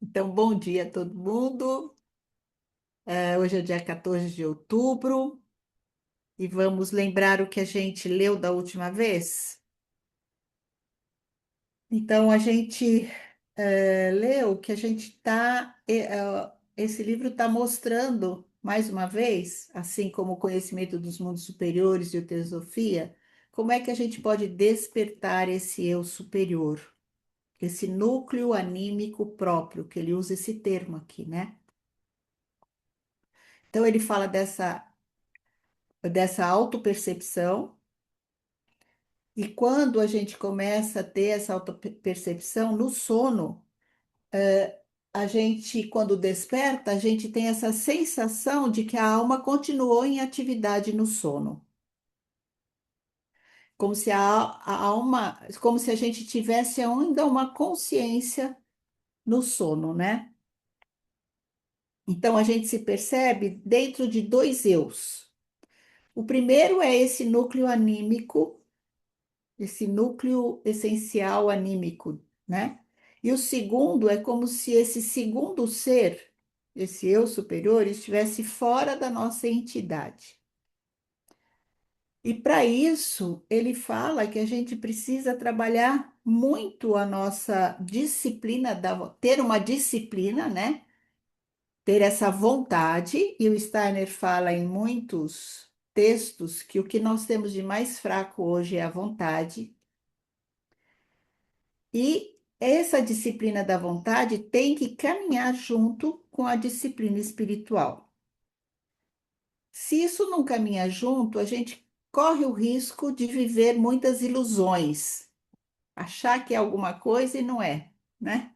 Então, bom dia a todo mundo. Hoje é dia 14 de outubro e vamos lembrar o que a gente leu da última vez. Então, a gente leu que a gente está. Esse livro está mostrando, mais uma vez, assim como o conhecimento dos mundos superiores e a teosofia, como é que a gente pode despertar esse eu superior, esse núcleo anímico próprio, que ele usa esse termo aqui, né? Então, ele fala dessa autopercepção, e quando a gente começa a ter essa autopercepção no sono, a gente, quando desperta, a gente tem essa sensação de que a alma continuou em atividade no sono, como se a alma, como se a gente tivesse ainda uma consciência no sono, né? Então a gente se percebe dentro de dois eus. O primeiro é esse núcleo anímico, esse núcleo essencial anímico, né? E o segundo é como se esse segundo ser, esse eu superior, estivesse fora da nossa entidade. E para isso, ele fala que a gente precisa trabalhar muito a nossa disciplina, ter uma disciplina, né? Ter essa vontade, e o Steiner fala em muitos textos que o que nós temos de mais fraco hoje é a vontade. E essa disciplina da vontade tem que caminhar junto com a disciplina espiritual. Se isso não caminha junto, a gente corre o risco de viver muitas ilusões, achar que é alguma coisa e não é, né?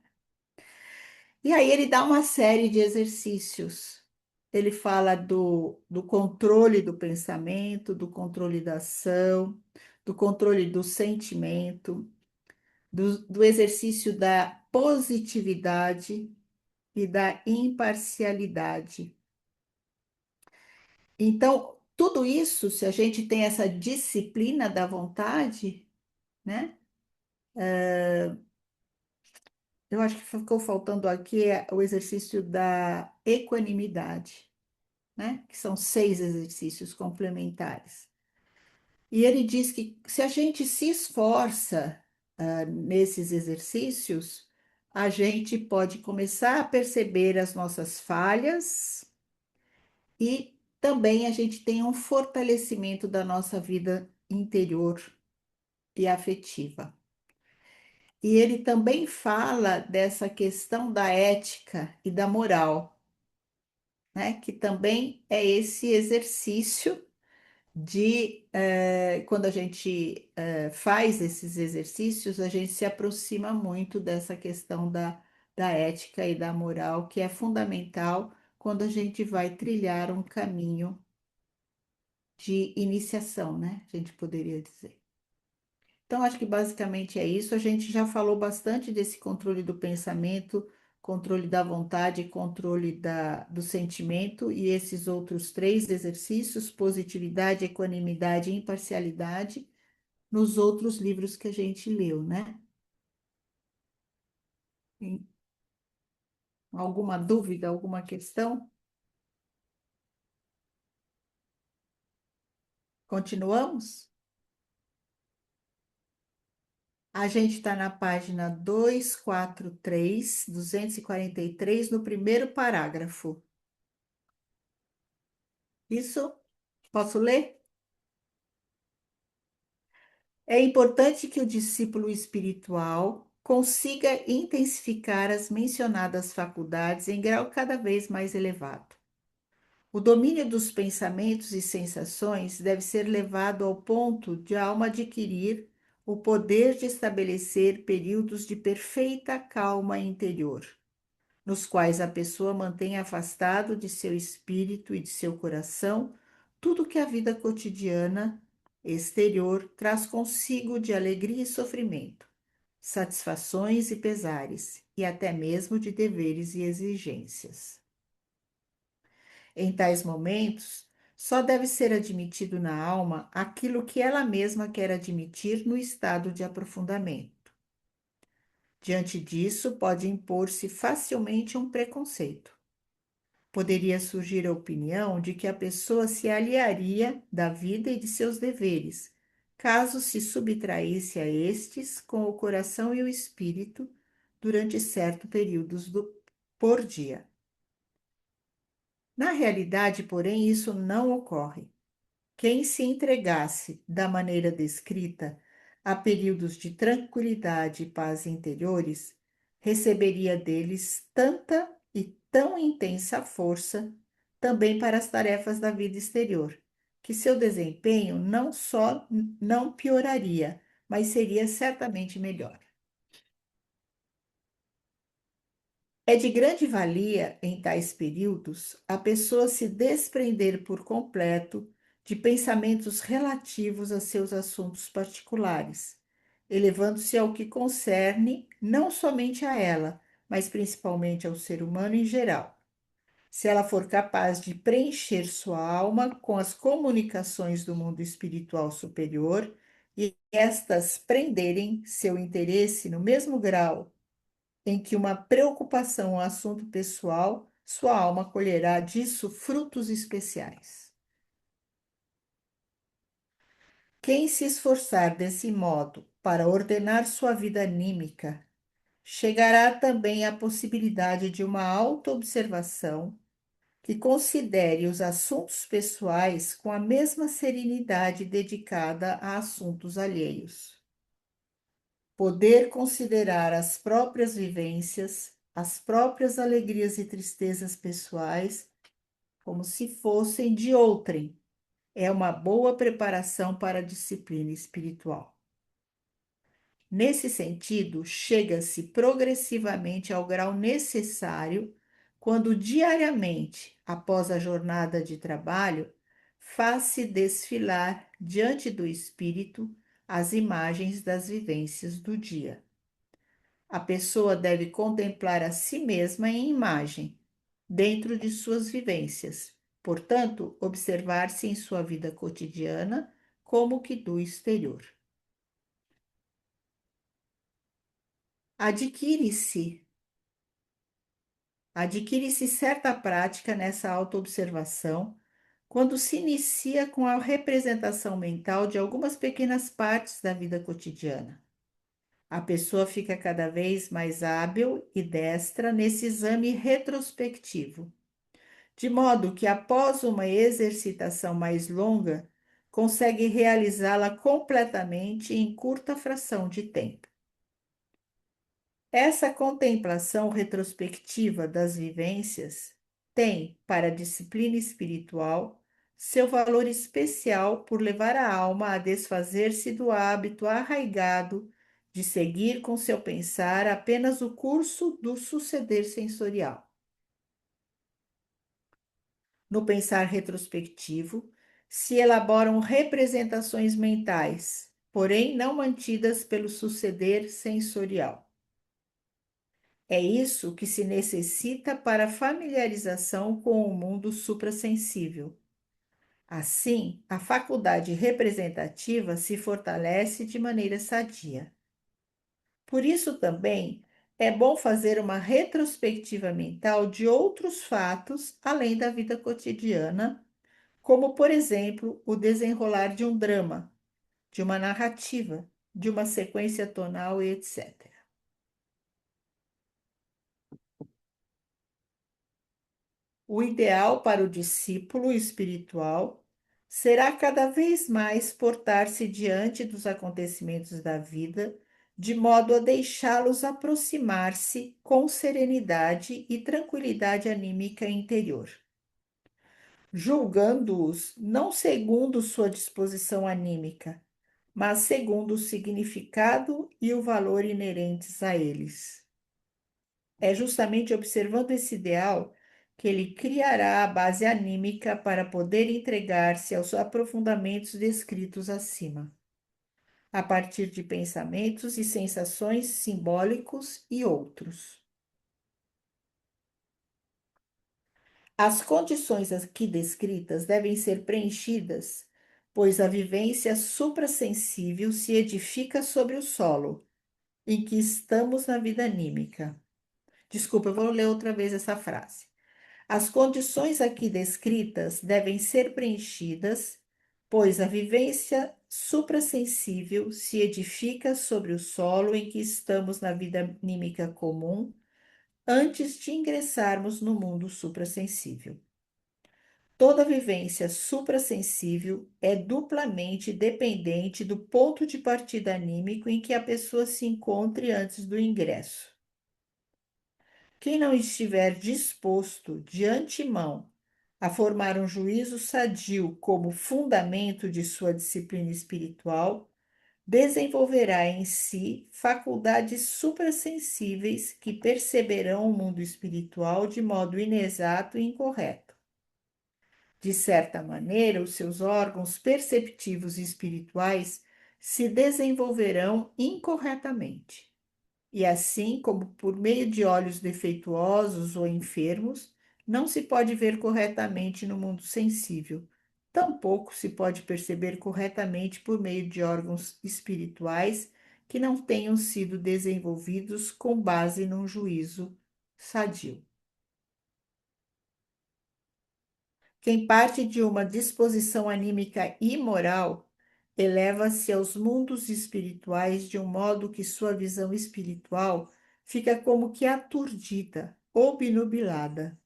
E aí ele dá uma série de exercícios. Ele fala do controle do pensamento, do controle da ação, do controle do sentimento, do exercício da positividade e da imparcialidade. Então, tudo isso, se a gente tem essa disciplina da vontade, né? Eu acho que ficou faltando aqui o exercício da equanimidade, né? Que são 6 exercícios complementares. E ele diz que se a gente se esforça, nesses exercícios, a gente pode começar a perceber as nossas falhas e também a gente tem um fortalecimento da nossa vida interior e afetiva. E ele também fala dessa questão da ética e da moral, né? Que também é esse exercício de, quando a gente faz esses exercícios, a gente se aproxima muito dessa questão da ética e da moral, que é fundamental quando a gente vai trilhar um caminho de iniciação, né? A gente poderia dizer. Então, acho que basicamente é isso. A gente já falou bastante desse controle do pensamento, controle da vontade, controle do sentimento, e esses outros 3 exercícios, positividade, equanimidade e imparcialidade, nos outros livros que a gente leu, né? Tem alguma dúvida, alguma questão? Continuamos? A gente está na página 243, no primeiro parágrafo. Isso? Posso ler? É importante que o discípulo espiritual consiga intensificar as mencionadas faculdades em grau cada vez mais elevado. O domínio dos pensamentos e sensações deve ser levado ao ponto de a alma adquirir o poder de estabelecer períodos de perfeita calma interior, nos quais a pessoa mantém afastado de seu espírito e de seu coração tudo que a vida cotidiana exterior traz consigo de alegria e sofrimento, satisfações e pesares, e até mesmo de deveres e exigências. Em tais momentos, só deve ser admitido na alma aquilo que ela mesma quer admitir no estado de aprofundamento. Diante disso, pode impor-se facilmente um preconceito. Poderia surgir a opinião de que a pessoa se aliaria da vida e de seus deveres, caso se subtraísse a estes com o coração e o espírito durante certos períodos por dia. Na realidade, porém, isso não ocorre. Quem se entregasse da maneira descrita a períodos de tranquilidade e paz interiores, receberia deles tanta e tão intensa força também para as tarefas da vida exterior, que seu desempenho não só não pioraria, mas seria certamente melhor. É de grande valia, em tais períodos, a pessoa se desprender por completo de pensamentos relativos a seus assuntos particulares, elevando-se ao que concerne não somente a ela, mas principalmente ao ser humano em geral. Se ela for capaz de preencher sua alma com as comunicações do mundo espiritual superior e estas prenderem seu interesse no mesmo grau em que uma preocupação ao assunto pessoal, sua alma colherá disso frutos especiais. Quem se esforçar desse modo para ordenar sua vida anímica, chegará também à possibilidade de uma autoobservação que considere os assuntos pessoais com a mesma serenidade dedicada a assuntos alheios. Poder considerar as próprias vivências, as próprias alegrias e tristezas pessoais como se fossem de outrem, é uma boa preparação para a disciplina espiritual. Nesse sentido, chega-se progressivamente ao grau necessário quando diariamente, após a jornada de trabalho, faz-se desfilar diante do espírito as imagens das vivências do dia. A pessoa deve contemplar a si mesma em imagem, dentro de suas vivências, portanto, observar-se em sua vida cotidiana como que do exterior. Adquire-se Adquire-se certa prática nessa autoobservação quando se inicia com a representação mental de algumas pequenas partes da vida cotidiana. A pessoa fica cada vez mais hábil e destra nesse exame retrospectivo, de modo que, após uma exercitação mais longa, consegue realizá-la completamente em curta fração de tempo. Essa contemplação retrospectiva das vivências tem, para a disciplina espiritual, seu valor especial por levar a alma a desfazer-se do hábito arraigado de seguir com seu pensar apenas o curso do suceder sensorial. No pensar retrospectivo, se elaboram representações mentais, porém não mantidas pelo suceder sensorial. É isso que se necessita para a familiarização com o mundo suprassensível. Assim, a faculdade representativa se fortalece de maneira sadia. Por isso também é bom fazer uma retrospectiva mental de outros fatos além da vida cotidiana, como, por exemplo, o desenrolar de um drama, de uma narrativa, de uma sequência tonal e etc. O ideal para o discípulo espiritual será cada vez mais portar-se diante dos acontecimentos da vida, de modo a deixá-los aproximar-se com serenidade e tranquilidade anímica interior, julgando-os não segundo sua disposição anímica, mas segundo o significado e o valor inerentes a eles. É justamente observando esse ideal que ele criará a base anímica para poder entregar-se aos aprofundamentos descritos acima, a partir de pensamentos e sensações simbólicos e outros. As condições aqui descritas devem ser preenchidas, pois a vivência suprassensível se edifica sobre o solo, em que estamos na vida anímica. Desculpa, eu vou ler outra vez essa frase. As condições aqui descritas devem ser preenchidas, pois a vivência suprassensível se edifica sobre o solo em que estamos na vida anímica comum antes de ingressarmos no mundo suprassensível. Toda vivência suprassensível é duplamente dependente do ponto de partida anímico em que a pessoa se encontre antes do ingresso. Quem não estiver disposto de antemão a formar um juízo sadio como fundamento de sua disciplina espiritual, desenvolverá em si faculdades suprassensíveis que perceberão o mundo espiritual de modo inexato e incorreto. De certa maneira, os seus órgãos perceptivos e espirituais se desenvolverão incorretamente. E assim como por meio de olhos defeituosos ou enfermos, não se pode ver corretamente no mundo sensível. Tampouco se pode perceber corretamente por meio de órgãos espirituais que não tenham sido desenvolvidos com base num juízo sadio. Quem parte de uma disposição anímica imoral eleva-se aos mundos espirituais de um modo que sua visão espiritual fica como que aturdida, obnubilada.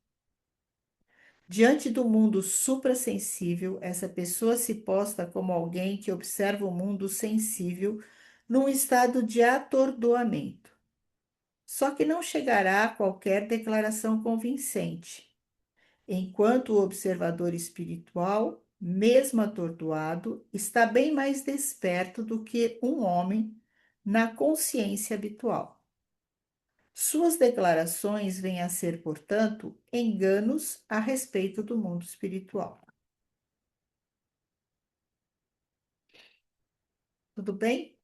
Diante do mundo suprassensível, essa pessoa se posta como alguém que observa o mundo sensível num estado de atordoamento. Só que não chegará a qualquer declaração convincente enquanto o observador espiritual, mesmo atordoado, está bem mais desperto do que um homem na consciência habitual. Suas declarações vêm a ser, portanto, enganos a respeito do mundo espiritual. Tudo bem?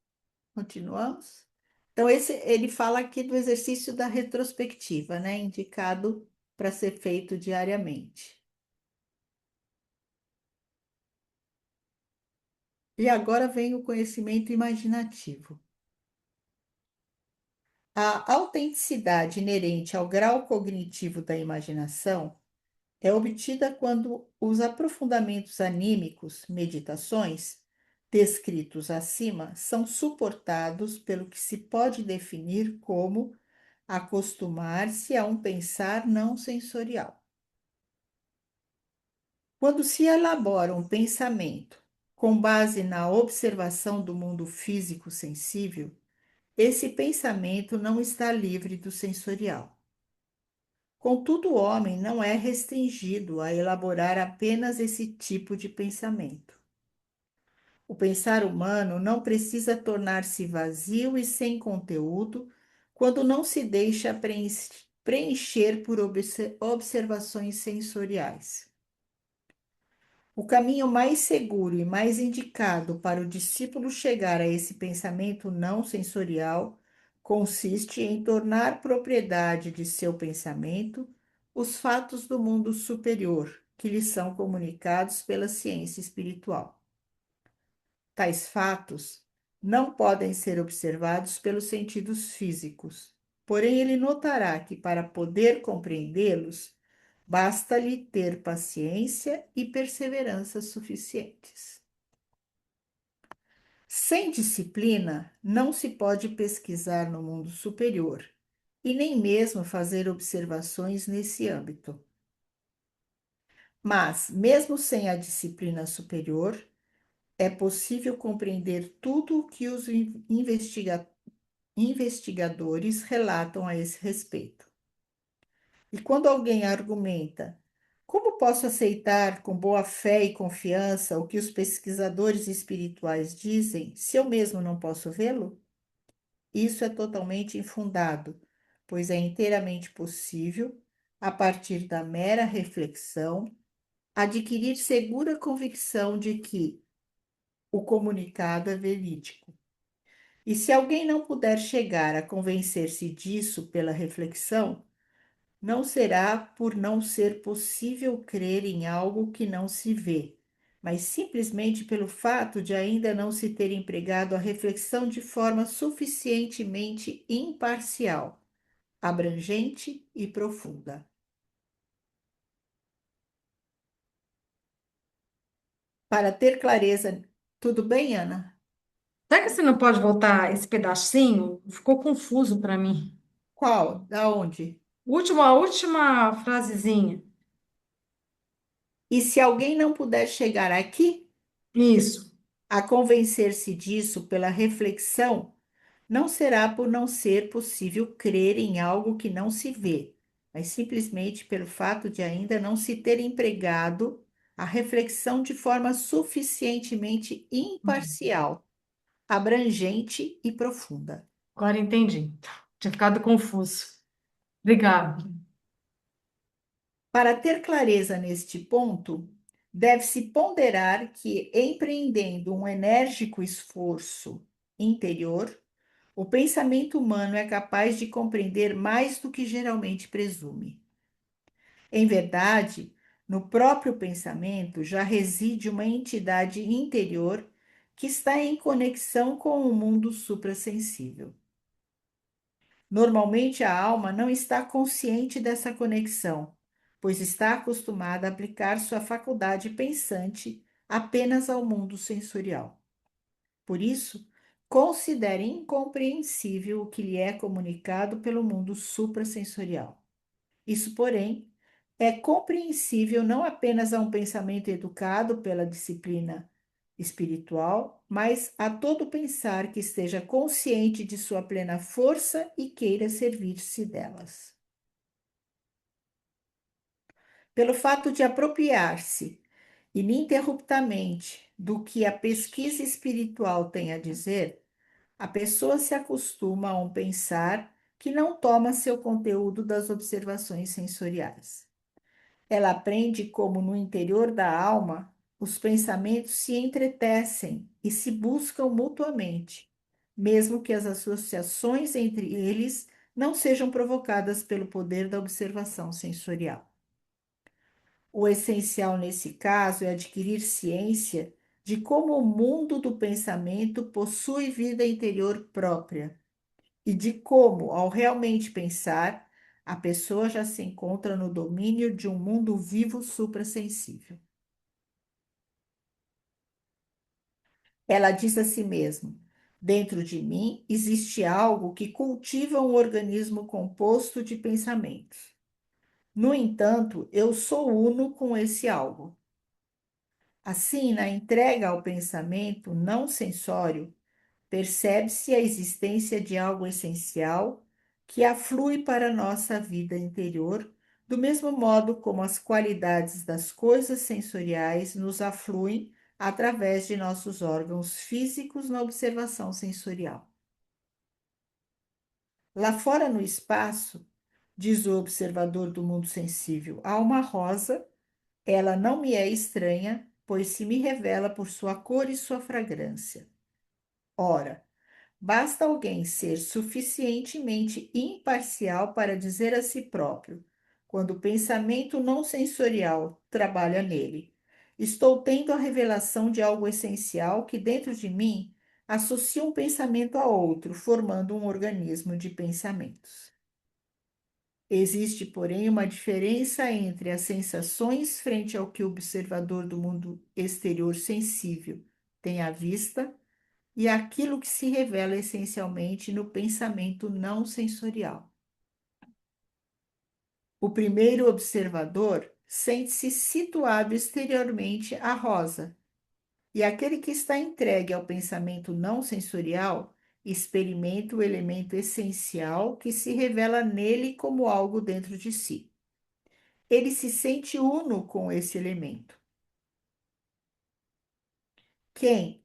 Continuamos? Então, ele fala aqui do exercício da retrospectiva, né? Indicado para ser feito diariamente. E agora vem o conhecimento imaginativo. A autenticidade inerente ao grau cognitivo da imaginação é obtida quando os aprofundamentos anímicos, meditações, descritos acima, são suportados pelo que se pode definir como acostumar-se a um pensar não sensorial. Quando se elabora um pensamento com base na observação do mundo físico sensível, esse pensamento não está livre do sensorial. Contudo, o homem não é restringido a elaborar apenas esse tipo de pensamento. O pensar humano não precisa tornar-se vazio e sem conteúdo quando não se deixa preencher por observações sensoriais. O caminho mais seguro e mais indicado para o discípulo chegar a esse pensamento não sensorial consiste em tornar propriedade de seu pensamento os fatos do mundo superior que lhe são comunicados pela ciência espiritual. Tais fatos não podem ser observados pelos sentidos físicos, porém ele notará que para poder compreendê-los, basta-lhe ter paciência e perseverança suficientes. Sem disciplina, não se pode pesquisar no mundo superior e nem mesmo fazer observações nesse âmbito. Mas, mesmo sem a disciplina superior, é possível compreender tudo o que os investigadores relatam a esse respeito. E quando alguém argumenta, como posso aceitar com boa fé e confiança o que os pesquisadores espirituais dizem, se eu mesmo não posso vê-lo? Isso é totalmente infundado, pois é inteiramente possível, a partir da mera reflexão, adquirir segura convicção de que o comunicado é verídico. E se alguém não puder chegar a convencer-se disso pela reflexão, não será por não ser possível crer em algo que não se vê, mas simplesmente pelo fato de ainda não se ter empregado a reflexão de forma suficientemente imparcial, abrangente e profunda. Para ter clareza, tudo bem, Ana? Será que você não pode voltar esse pedacinho? Ficou confuso para mim. Qual? Da onde? A última frasezinha. E se alguém não puder chegar aqui, Isso. a convencer-se disso pela reflexão, não será por não ser possível crer em algo que não se vê, mas simplesmente pelo fato de ainda não se ter empregado a reflexão de forma suficientemente imparcial, abrangente e profunda. Agora entendi. Tinha ficado confuso. Obrigada. Para ter clareza neste ponto, deve-se ponderar que, empreendendo um enérgico esforço interior, o pensamento humano é capaz de compreender mais do que geralmente presume. Em verdade, no próprio pensamento já reside uma entidade interior que está em conexão com o mundo suprassensível. Normalmente, a alma não está consciente dessa conexão, pois está acostumada a aplicar sua faculdade pensante apenas ao mundo sensorial. Por isso, considere incompreensível o que lhe é comunicado pelo mundo suprassensorial. Isso, porém, é compreensível não apenas a um pensamento educado pela disciplina espiritual, mas a todo pensar que esteja consciente de sua plena força e queira servir-se delas. Pelo fato de apropriar-se ininterruptamente do que a pesquisa espiritual tem a dizer, a pessoa se acostuma a um pensar que não toma seu conteúdo das observações sensoriais. Ela aprende como no interior da alma os pensamentos se entretecem e se buscam mutuamente, mesmo que as associações entre eles não sejam provocadas pelo poder da observação sensorial. O essencial nesse caso é adquirir ciência de como o mundo do pensamento possui vida interior própria e de como, ao realmente pensar, a pessoa já se encontra no domínio de um mundo vivo suprassensível. Ela diz a si mesma: dentro de mim existe algo que cultiva um organismo composto de pensamentos. No entanto, eu sou uno com esse algo. Assim, na entrega ao pensamento não sensório, percebe-se a existência de algo essencial que aflui para a nossa vida interior, do mesmo modo como as qualidades das coisas sensoriais nos afluem através de nossos órgãos físicos na observação sensorial. Lá fora no espaço, diz o observador do mundo sensível, há uma rosa, ela não me é estranha, pois se me revela por sua cor e sua fragrância. Ora, basta alguém ser suficientemente imparcial para dizer a si próprio, quando o pensamento não sensorial trabalha nele: estou tendo a revelação de algo essencial que dentro de mim associa um pensamento a outro, formando um organismo de pensamentos. Existe, porém, uma diferença entre as sensações frente ao que o observador do mundo exterior sensível tem à vista e aquilo que se revela essencialmente no pensamento não sensorial. O primeiro observador sente-se situado exteriormente à rosa, e aquele que está entregue ao pensamento não sensorial experimenta o elemento essencial que se revela nele como algo dentro de si. Ele se sente uno com esse elemento. Quem,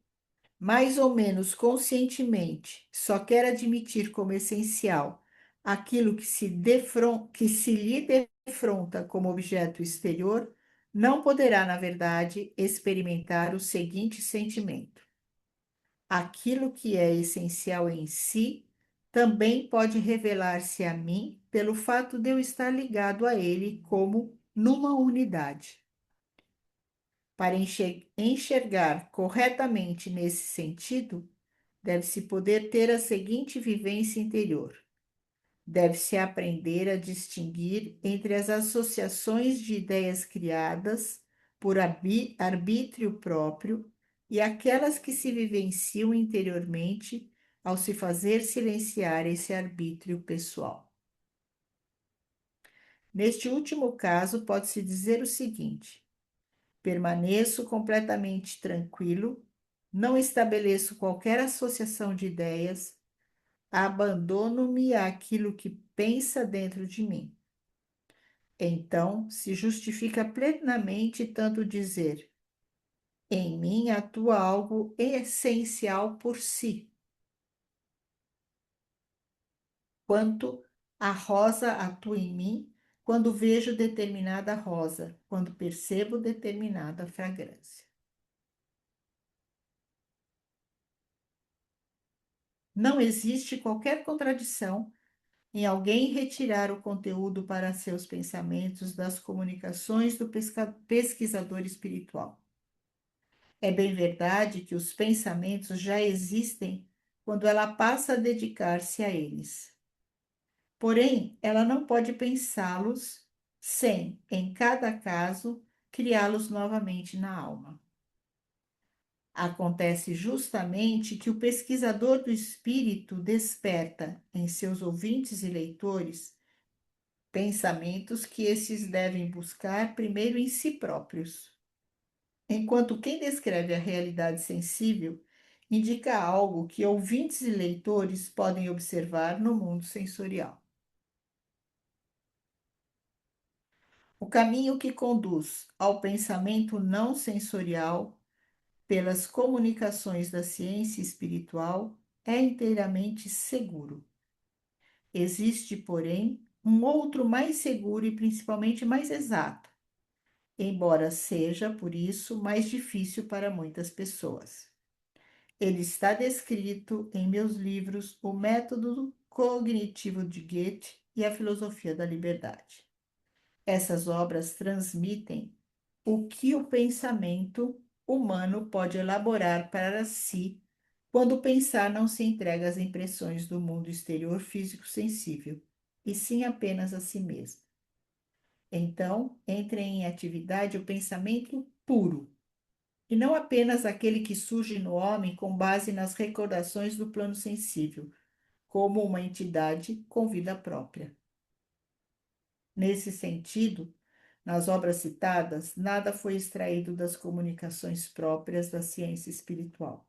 mais ou menos conscientemente, só quer admitir como essencial aquilo que se lhe defronta como objeto exterior, não poderá, na verdade, experimentar o seguinte sentimento: aquilo que é essencial em si também pode revelar-se a mim pelo fato de eu estar ligado a ele como numa unidade. Para enxergar corretamente nesse sentido, deve-se poder ter a seguinte vivência interior. Deve-se aprender a distinguir entre as associações de ideias criadas por arbítrio próprio e aquelas que se vivenciam interiormente ao se fazer silenciar esse arbítrio pessoal. Neste último caso, pode-se dizer o seguinte: permaneço completamente tranquilo, não estabeleço qualquer associação de ideias, abandono-me àquilo que pensa dentro de mim. Então, se justifica plenamente tanto dizer: em mim atua algo essencial por si, quanto a rosa atua em mim quando vejo determinada rosa, quando percebo determinada fragrância. Não existe qualquer contradição em alguém retirar o conteúdo para seus pensamentos das comunicações do pesquisador espiritual. É bem verdade que os pensamentos já existem quando ela passa a dedicar-se a eles. Porém, ela não pode pensá-los sem, em cada caso, criá-los novamente na alma. Acontece justamente que o pesquisador do espírito desperta em seus ouvintes e leitores pensamentos que esses devem buscar primeiro em si próprios, enquanto quem descreve a realidade sensível indica algo que ouvintes e leitores podem observar no mundo sensorial. O caminho que conduz ao pensamento não sensorial pelas comunicações da ciência espiritual é inteiramente seguro. Existe, porém, um outro mais seguro e principalmente mais exato, embora seja, por isso, mais difícil para muitas pessoas. Ele está descrito em meus livros O Método Cognitivo de Goethe e A Filosofia da Liberdade. Essas obras transmitem o que o pensamento humano pode elaborar para si quando o pensar não se entrega às impressões do mundo exterior físico sensível, e sim apenas a si mesmo. Então, entra em atividade o pensamento puro, e não apenas aquele que surge no homem com base nas recordações do plano sensível, como uma entidade com vida própria. Nesse sentido, nas obras citadas, nada foi extraído das comunicações próprias da ciência espiritual.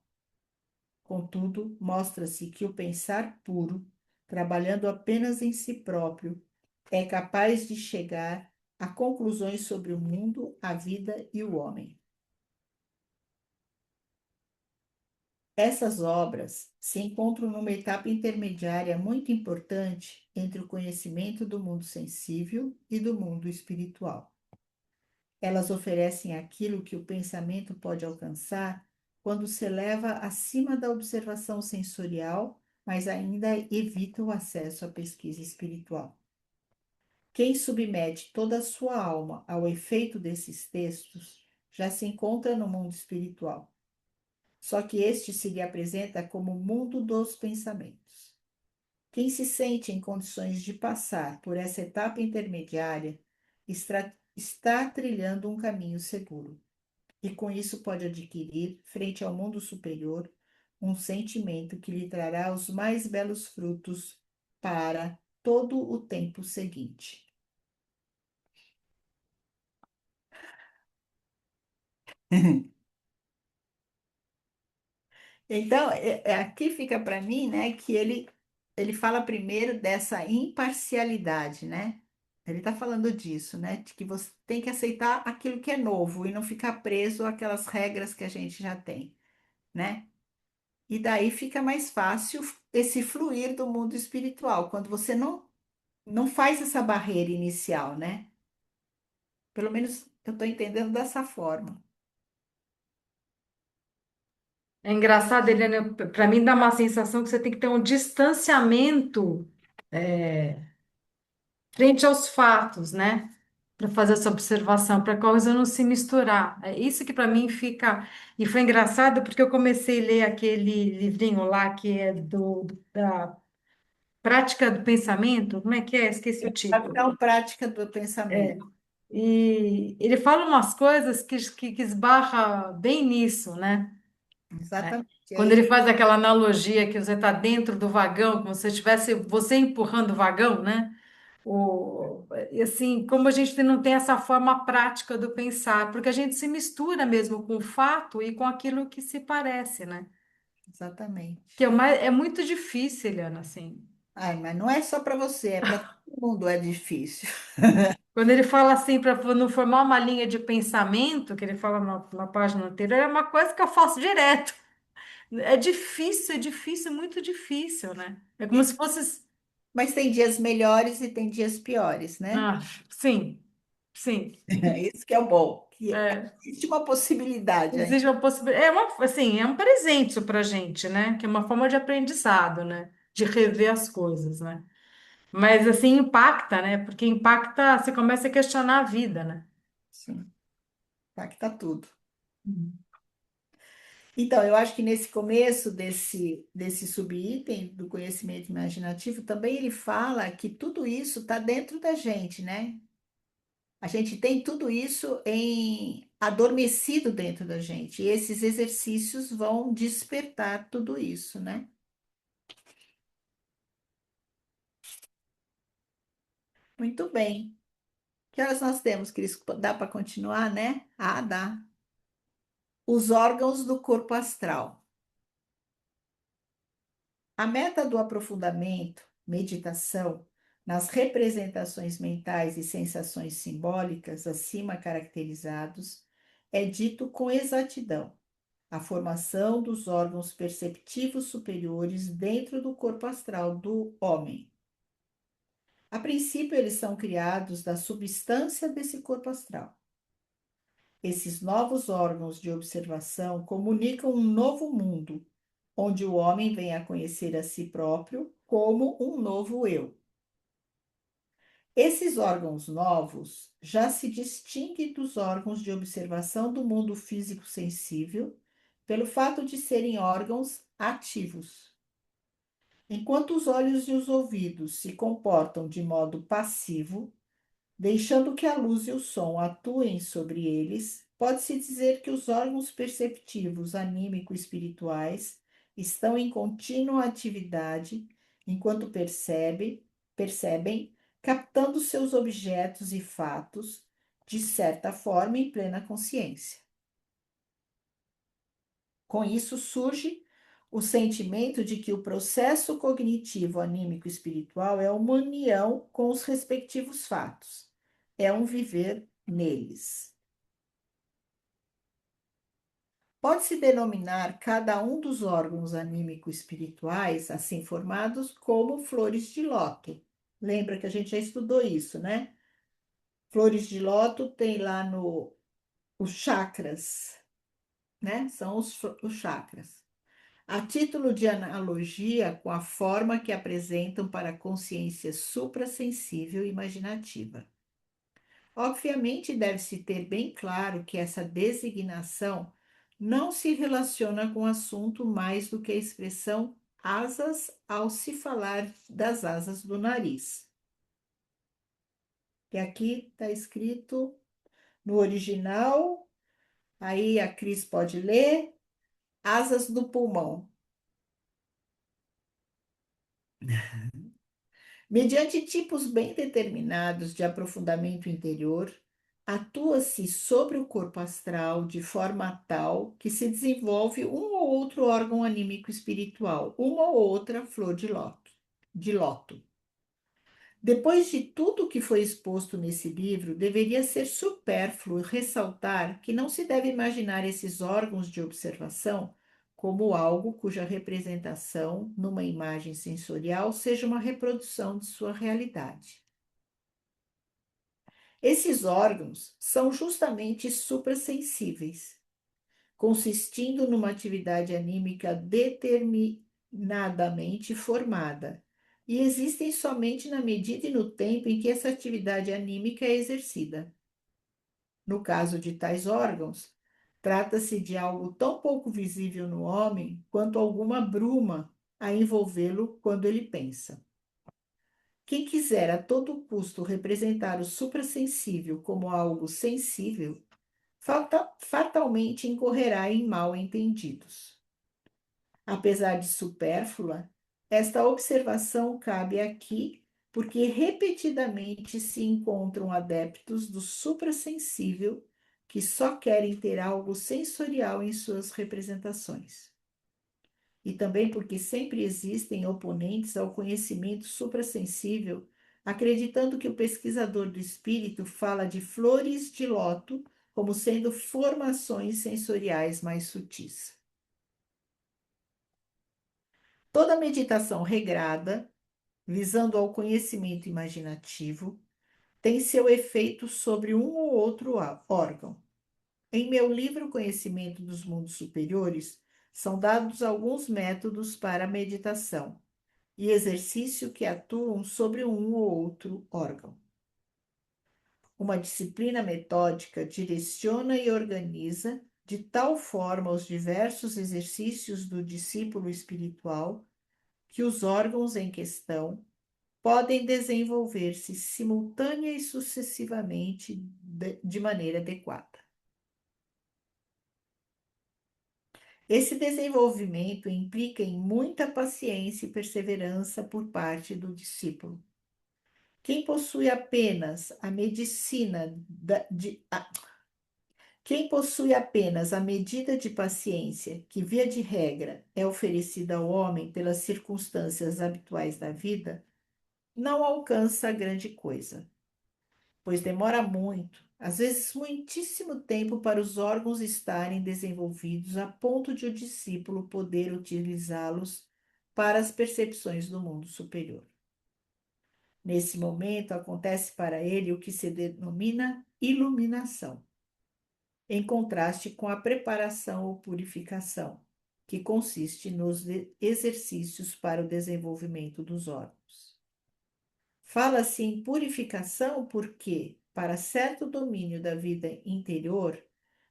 Contudo, mostra-se que o pensar puro, trabalhando apenas em si próprio, é capaz de chegar a conclusões sobre o mundo, a vida e o homem. Essas obras se encontram numa etapa intermediária muito importante entre o conhecimento do mundo sensível e do mundo espiritual. Elas oferecem aquilo que o pensamento pode alcançar quando se eleva acima da observação sensorial, mas ainda evita o acesso à pesquisa espiritual. Quem submete toda a sua alma ao efeito desses textos já se encontra no mundo espiritual. Só que este se lhe apresenta como o mundo dos pensamentos. Quem se sente em condições de passar por essa etapa intermediária está trilhando um caminho seguro, e com isso pode adquirir, frente ao mundo superior, um sentimento que lhe trará os mais belos frutos para todo o tempo seguinte. Então, aqui fica para mim, né, que ele fala primeiro dessa imparcialidade, né? Ele está falando disso, né? De que você tem que aceitar aquilo que é novo e não ficar preso àquelas regras que a gente já tem, né? E daí fica mais fácil esse fluir do mundo espiritual, quando você não faz essa barreira inicial, né? Pelo menos eu estou entendendo dessa forma. É engraçado, Eliane, para mim dá uma sensação que você tem que ter um distanciamento frente aos fatos, né? para fazer essa observação, para a coisa não se misturar. É isso que para mim fica. E foi engraçado porque eu comecei a ler aquele livrinho lá que é da Prática do Pensamento. Como é que é? Esqueci o título. Ação prática do pensamento. E ele fala umas coisas que esbarra bem nisso, né? Exatamente. E Quando ele aí, faz aquela analogia que você está dentro do vagão, como se estivesse você empurrando o vagão, né? E assim, como a gente não tem essa forma prática do pensar, porque a gente se mistura mesmo com o fato e com aquilo que se parece, né? Que exatamente. é, o mais, é muito difícil, Eliana, assim. Ai, mas não é só para você, é para todo mundo é difícil. Quando ele fala assim, para não formar uma linha de pensamento, que ele fala na página anterior, é uma coisa que eu faço direto. É difícil, muito difícil, né? É como E- se fosse. mas tem dias melhores e tem dias piores, né? Ah, sim, sim. Isso que é o bom, que É, existe uma possibilidade aí. existe uma possibilidade. Assim, é um presente para a gente, né? Que é uma forma de aprendizado, né? De rever as coisas, né? Mas assim impacta, né? Porque impacta, você começa a questionar a vida, né? Sim, tá que tá tudo. Uhum. Então, eu acho que nesse começo desse subitem do conhecimento imaginativo, também ele fala que tudo isso está dentro da gente, né? A gente tem tudo isso em adormecido dentro da gente. E esses exercícios vão despertar tudo isso, né? Muito bem. Que horas nós temos, Cris? Dá para continuar, né? Ah, dá. Os órgãos do corpo astral. A meta do aprofundamento, meditação, nas representações mentais e sensações simbólicas acima caracterizados, é dito com exatidão a formação dos órgãos perceptivos superiores dentro do corpo astral do homem. A princípio, eles são criados da substância desse corpo astral. Esses novos órgãos de observação comunicam um novo mundo, onde o homem vem a conhecer a si próprio como um novo eu. Esses órgãos novos já se distinguem dos órgãos de observação do mundo físico sensível pelo fato de serem órgãos ativos. Enquanto os olhos e os ouvidos se comportam de modo passivo, deixando que a luz e o som atuem sobre eles, pode-se dizer que os órgãos perceptivos anímico-espirituais estão em contínua atividade enquanto percebem, captando seus objetos e fatos, de certa forma em plena consciência. Com isso surge o sentimento de que o processo cognitivo anímico espiritual é uma união com os respectivos fatos, é um viver neles. Pode-se denominar cada um dos órgãos anímico-espirituais, assim formados, como flores de lótus. Lembra que a gente já estudou isso, né? Flores de lótus tem lá no os chakras, né? São os chakras. A título de analogia com a forma que apresentam para a consciência suprassensível e imaginativa. Obviamente, deve-se ter bem claro que essa designação não se relaciona com o assunto mais do que a expressão asas ao se falar das asas do nariz. E aqui está escrito no original, aí a Cris pode ler, asas do pulmão. Mediante tipos bem determinados de aprofundamento interior, atua-se sobre o corpo astral de forma tal que se desenvolve um ou outro órgão anímico espiritual, uma ou outra flor de lótus. Depois de tudo que foi exposto nesse livro, deveria ser supérfluo ressaltar que não se deve imaginar esses órgãos de observação como algo cuja representação numa imagem sensorial seja uma reprodução de sua realidade. Esses órgãos são justamente suprassensíveis, consistindo numa atividade anímica determinadamente formada, e existem somente na medida e no tempo em que essa atividade anímica é exercida. No caso de tais órgãos, trata-se de algo tão pouco visível no homem quanto alguma bruma a envolvê-lo quando ele pensa. Quem quiser a todo custo representar o suprassensível como algo sensível, fatalmente incorrerá em mal-entendidos. Apesar de supérflua, esta observação cabe aqui porque repetidamente se encontram adeptos do suprassensível que só querem ter algo sensorial em suas representações. E também porque sempre existem oponentes ao conhecimento suprassensível, acreditando que o pesquisador do espírito fala de flores de lótus como sendo formações sensoriais mais sutis. Toda meditação regrada, visando ao conhecimento imaginativo, tem seu efeito sobre um ou outro órgão. Em meu livro Conhecimento dos Mundos Superiores, são dados alguns métodos para a meditação e exercício que atuam sobre um ou outro órgão. Uma disciplina metódica direciona e organiza de tal forma os diversos exercícios do discípulo espiritual que os órgãos em questão podem desenvolver-se simultânea e sucessivamente de maneira adequada. Esse desenvolvimento implica em muita paciência e perseverança por parte do discípulo. Quem possui apenas a medicina quem possui apenas a medida de paciência que, via de regra, é oferecida ao homem pelas circunstâncias habituais da vida, não alcança grande coisa, pois demora muito, às vezes muitíssimo tempo, para os órgãos estarem desenvolvidos a ponto de o discípulo poder utilizá-los para as percepções do mundo superior. Nesse momento, acontece para ele o que se denomina iluminação, em contraste com a preparação ou purificação, que consiste nos exercícios para o desenvolvimento dos órgãos. Fala-se em purificação porque, para certo domínio da vida interior,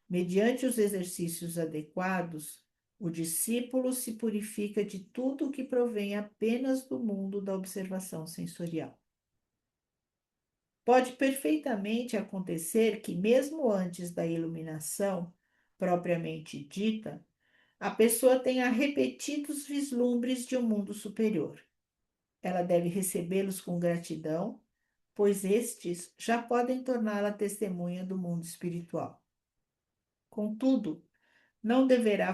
mediante os exercícios adequados, o discípulo se purifica de tudo o que provém apenas do mundo da observação sensorial. Pode perfeitamente acontecer que, mesmo antes da iluminação propriamente dita, a pessoa tenha repetidos vislumbres de um mundo superior. Ela deve recebê-los com gratidão, pois estes já podem torná-la testemunha do mundo espiritual. Contudo, não deverá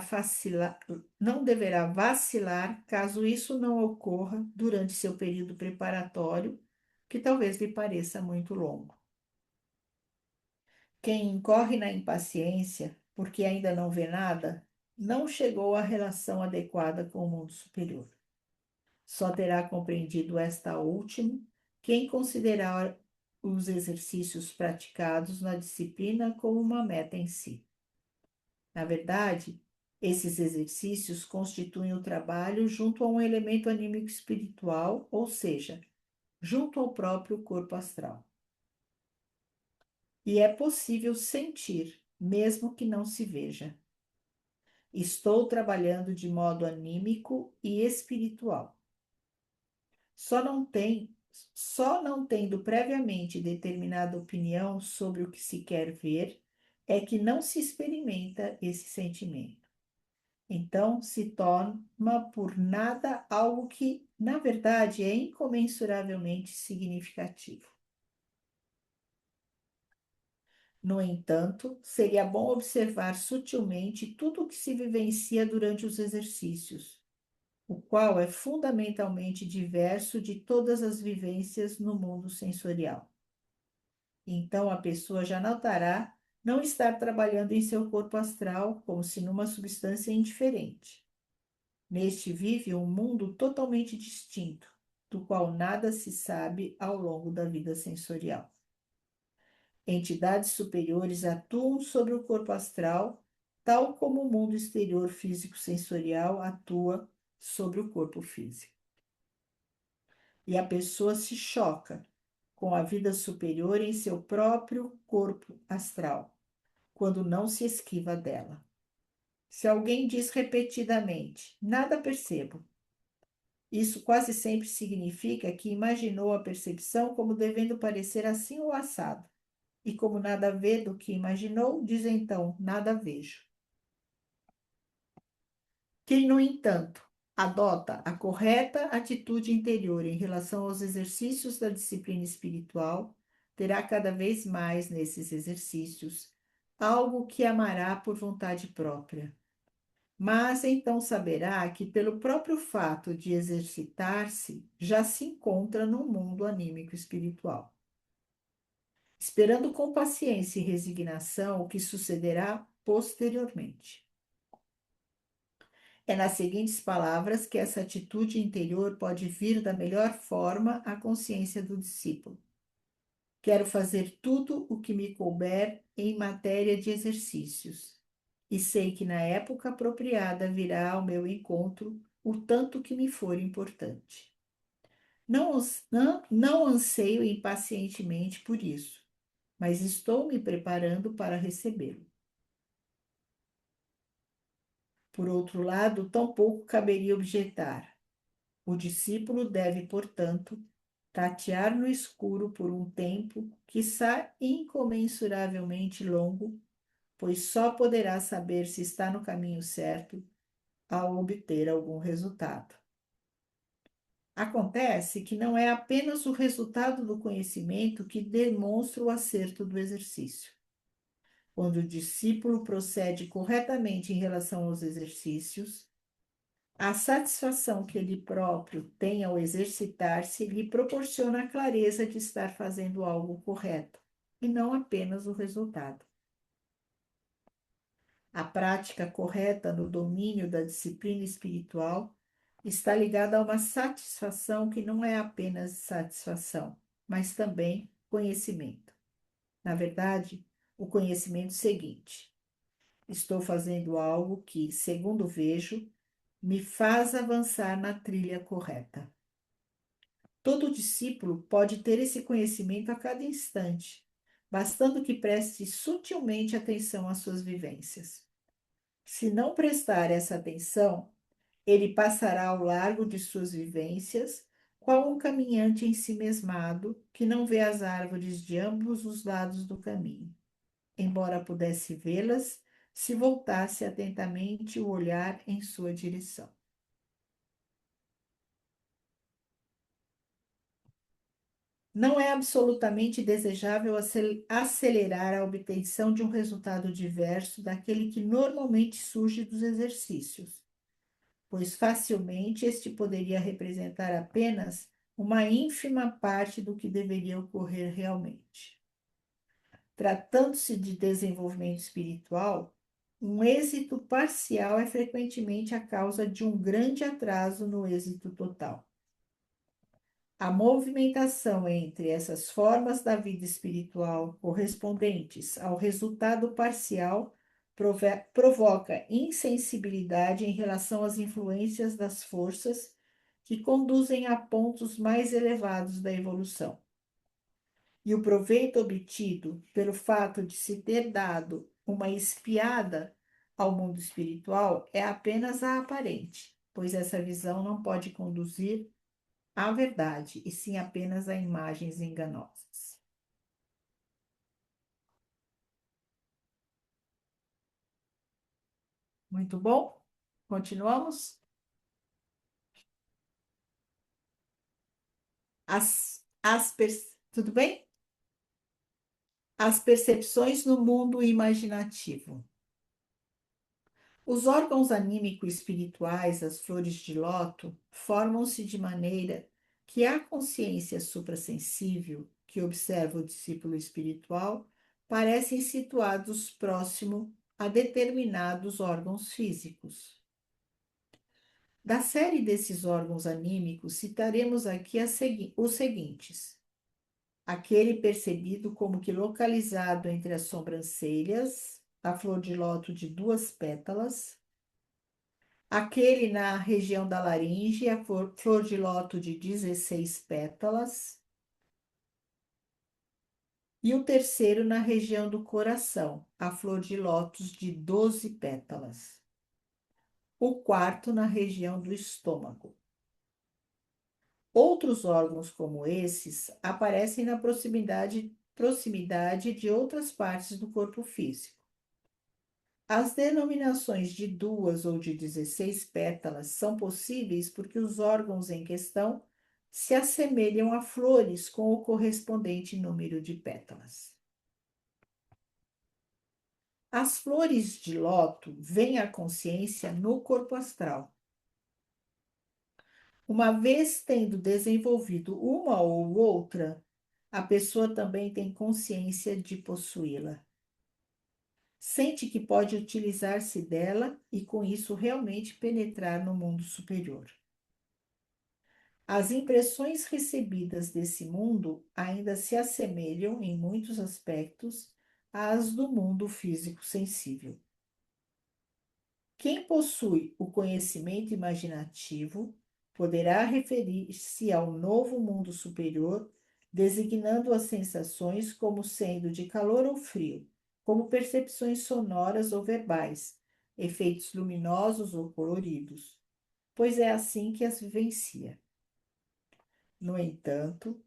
vacilar caso isso não ocorra durante seu período preparatório, que talvez lhe pareça muito longo. Quem incorre na impaciência, porque ainda não vê nada, não chegou à relação adequada com o mundo superior. Só terá compreendido esta última quem considerar os exercícios praticados na disciplina como uma meta em si. Na verdade, esses exercícios constituem o trabalho junto a um elemento anímico espiritual, ou seja, junto ao próprio corpo astral. E é possível sentir, mesmo que não se veja. Estou trabalhando de modo anímico e espiritual. Só não tendo previamente determinada opinião sobre o que se quer ver, é que não se experimenta esse sentimento. Então, se torna por nada algo que, na verdade, é incomensuravelmente significativo. No entanto, seria bom observar sutilmente tudo o que se vivencia durante os exercícios, o qual é fundamentalmente diverso de todas as vivências no mundo sensorial. Então, a pessoa já notará não estar trabalhando em seu corpo astral como se numa substância indiferente. Neste vive um mundo totalmente distinto, do qual nada se sabe ao longo da vida sensorial. Entidades superiores atuam sobre o corpo astral, tal como o mundo exterior físico-sensorial atua sobre o corpo físico. e a pessoa se choca com a vida superior em seu próprio corpo astral, quando não se esquiva dela. Se alguém diz repetidamente, nada percebo, isso quase sempre significa que imaginou a percepção como devendo parecer assim ou assado. E como nada vê do que imaginou, diz então, nada vejo. Quem, no entanto, adota a correta atitude interior em relação aos exercícios da disciplina espiritual, terá cada vez mais nesses exercícios algo que amará por vontade própria. Mas então saberá que, pelo próprio fato de exercitar-se, já se encontra no mundo anímico espiritual, esperando com paciência e resignação o que sucederá posteriormente. É nas seguintes palavras que essa atitude interior pode vir da melhor forma à consciência do discípulo. Quero fazer tudo o que me couber em matéria de exercícios, e sei que na época apropriada virá ao meu encontro o tanto que me for importante. Não anseio impacientemente por isso, mas estou me preparando para recebê-lo. Por outro lado, tampouco caberia objetar. O discípulo deve, portanto, tatear no escuro por um tempo, quiçá incomensuravelmente longo, pois só poderá saber se está no caminho certo ao obter algum resultado. Acontece que não é apenas o resultado do conhecimento que demonstra o acerto do exercício. Quando o discípulo procede corretamente em relação aos exercícios, a satisfação que ele próprio tem ao exercitar-se lhe proporciona a clareza de estar fazendo algo correto, e não apenas o resultado. A prática correta no domínio da disciplina espiritual está ligada a uma satisfação que não é apenas satisfação, mas também conhecimento. Na verdade, o conhecimento seguinte: estou fazendo algo que, segundo vejo, me faz avançar na trilha correta. Todo discípulo pode ter esse conhecimento a cada instante, bastando que preste sutilmente atenção às suas vivências. Se não prestar essa atenção, ele passará ao largo de suas vivências, qual um caminhante ensimesmado que não vê as árvores de ambos os lados do caminho, embora pudesse vê-las se voltasse atentamente o olhar em sua direção. Não é absolutamente desejável acelerar a obtenção de um resultado diverso daquele que normalmente surge dos exercícios, pois facilmente este poderia representar apenas uma ínfima parte do que deveria ocorrer realmente. Tratando-se de desenvolvimento espiritual, um êxito parcial é frequentemente a causa de um grande atraso no êxito total. A movimentação entre essas formas da vida espiritual correspondentes ao resultado parcial provoca insensibilidade em relação às influências das forças que conduzem a pontos mais elevados da evolução. E o proveito obtido pelo fato de se ter dado uma espiada ao mundo espiritual é apenas a aparente, pois essa visão não pode conduzir à verdade, e sim apenas a imagens enganosas. Muito bom? Continuamos? Tudo bem? As percepções no mundo imaginativo. Os órgãos anímico-espirituais, as flores de lótus, formam-se de maneira que a consciência suprassensível que observa o discípulo espiritual parecem situados próximo a determinados órgãos físicos. Da série desses órgãos anímicos, citaremos aqui os seguintes: aquele percebido como que localizado entre as sobrancelhas, a flor de lótus de duas pétalas, aquele na região da laringe, a flor de lótus de 16 pétalas, e o terceiro na região do coração, a flor de lótus de 12 pétalas. O quarto na região do estômago. Outros órgãos como esses aparecem na proximidade de outras partes do corpo físico. As denominações de duas ou de 16 pétalas são possíveis porque os órgãos em questão se assemelham a flores com o correspondente número de pétalas. As flores de lótus vêm à consciência no corpo astral. Uma vez tendo desenvolvido uma ou outra, a pessoa também tem consciência de possuí-la. Sente que pode utilizar-se dela e, com isso, realmente penetrar no mundo superior. As impressões recebidas desse mundo ainda se assemelham, em muitos aspectos, às do mundo físico sensível. Quem possui o conhecimento imaginativo poderá referir-se ao novo mundo superior, designando as sensações como sendo de calor ou frio, como percepções sonoras ou verbais, efeitos luminosos ou coloridos, pois é assim que as vivencia. No entanto,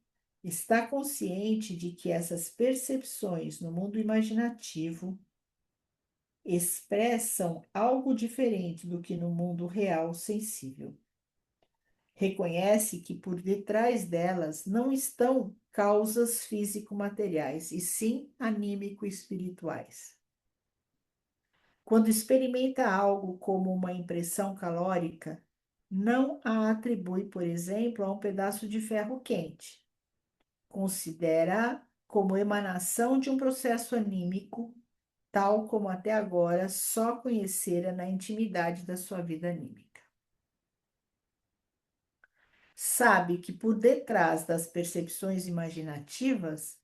está consciente de que essas percepções no mundo imaginativo expressam algo diferente do que no mundo real sensível. Reconhece que por detrás delas não estão causas físico-materiais, e sim anímico-espirituais. Quando experimenta algo como uma impressão calórica, não a atribui, por exemplo, a um pedaço de ferro quente. Considera como emanação de um processo anímico, tal como até agora só conhecera na intimidade da sua vida anímica. Sabe que por detrás das percepções imaginativas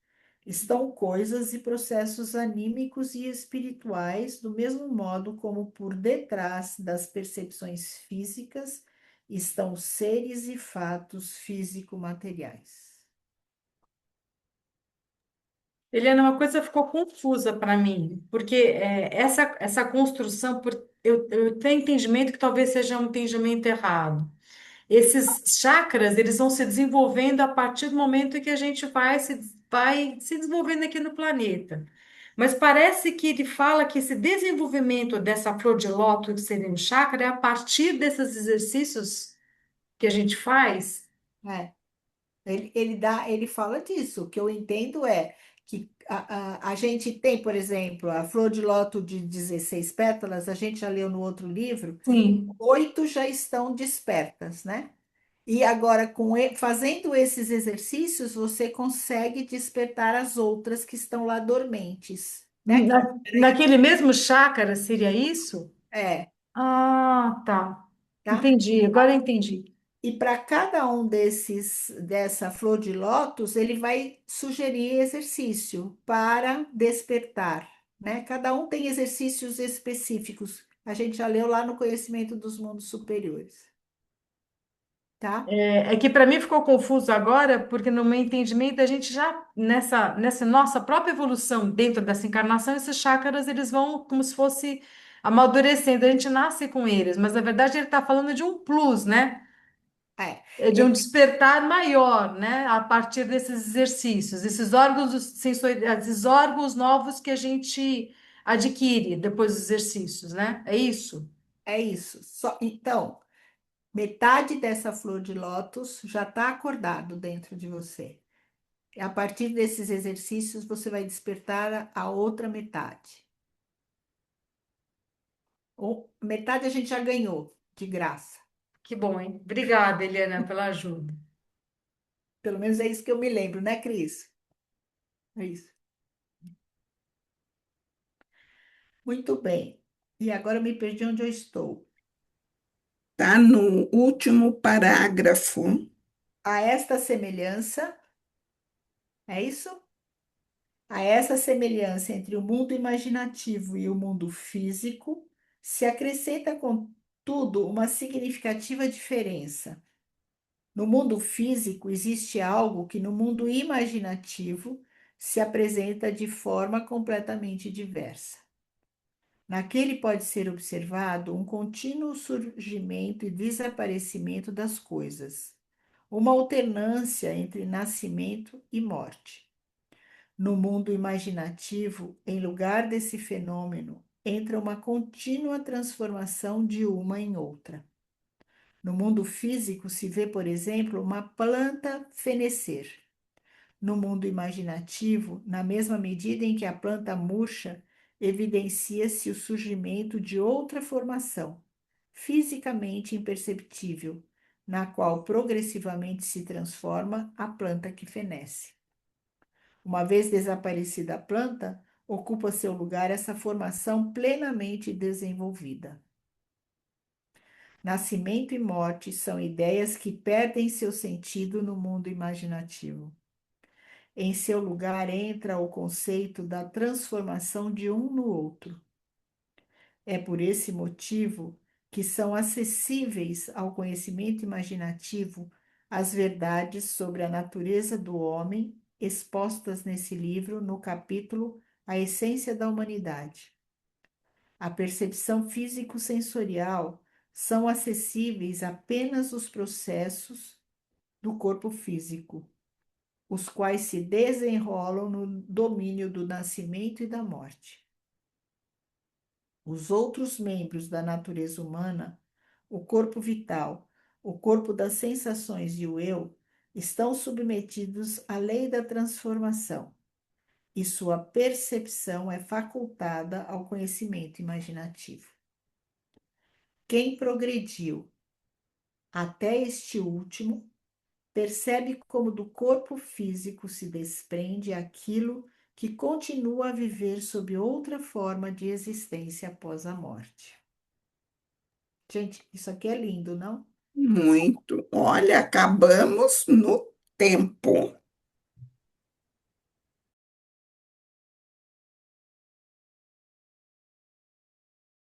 estão coisas e processos anímicos e espirituais, do mesmo modo como por detrás das percepções físicas estão seres e fatos físico-materiais. Eliana, uma coisa ficou confusa para mim, porque essa construção, eu tenho entendimento que talvez seja um entendimento errado. Esses chakras, eles vão se desenvolvendo a partir do momento em que a gente vai se desenvolvendo aqui no planeta. Mas parece que ele fala que esse desenvolvimento dessa flor de lótus, que seria um chakra, é a partir desses exercícios que a gente faz. É. Ele fala disso. O que eu entendo é que a gente tem, por exemplo, a flor de lótus de 16 pétalas, a gente já leu no outro livro, Sim. 8 já estão despertas, né? E agora, fazendo esses exercícios, você consegue despertar as outras que estão lá dormentes, né? Naquele mesmo chakra, seria isso? É, Ah, tá. tá? Entendi, agora eu entendi. E para cada um dessa flor de lótus, ele vai sugerir exercício para despertar, né? Cada um tem exercícios específicos. A gente já leu lá no Conhecimento dos Mundos Superiores, tá? É que para mim ficou confuso agora, porque no meu entendimento, a gente já, nessa nossa própria evolução dentro dessa encarnação, esses chakras, eles vão como se fosse amadurecendo, a gente nasce com eles, mas na verdade ele está falando de um plus, né? É, É de um ele- despertar maior, né? A partir desses exercícios, esses órgãos sensoriais, esses órgãos novos que a gente adquire depois dos exercícios, né? É isso? é isso. Então, metade dessa flor de lótus já está acordado dentro de você. A partir desses exercícios, você vai despertar a outra metade. Metade a gente já ganhou, de graça. Que bom, hein? Obrigada, Eliana, pela ajuda. Pelo menos é isso que eu me lembro, né, Cris? É isso. Muito bem. E agora eu me perdi onde eu estou. Está no último parágrafo. A esta semelhança, é isso? A essa semelhança entre o mundo imaginativo e o mundo físico, se acrescenta, contudo, contudo, uma significativa diferença. No mundo físico, existe algo que no mundo imaginativo se apresenta de forma completamente diversa. Naquele pode ser observado um contínuo surgimento e desaparecimento das coisas, uma alternância entre nascimento e morte. No mundo imaginativo, em lugar desse fenômeno, entra uma contínua transformação de uma em outra. No mundo físico se vê, por exemplo, uma planta fenescer. No mundo imaginativo, na mesma medida em que a planta murcha, evidencia-se o surgimento de outra formação, fisicamente imperceptível, na qual progressivamente se transforma a planta que fenece. Uma vez desaparecida a planta, ocupa seu lugar essa formação plenamente desenvolvida. Nascimento e morte são ideias que perdem seu sentido no mundo imaginativo. Em seu lugar entra o conceito da transformação de um no outro. É por esse motivo que são acessíveis ao conhecimento imaginativo as verdades sobre a natureza do homem expostas nesse livro no capítulo A Essência da Humanidade. A percepção físico-sensorial são acessíveis apenas os processos do corpo físico, os quais se desenrolam no domínio do nascimento e da morte. Os outros membros da natureza humana, o corpo vital, o corpo das sensações e o eu, estão submetidos à lei da transformação, e sua percepção é facultada ao conhecimento imaginativo. Quem progrediu até este último percebe como do corpo físico se desprende aquilo que continua a viver sob outra forma de existência após a morte. Gente, isso aqui é lindo, não? Muito. Olha, acabamos no tempo.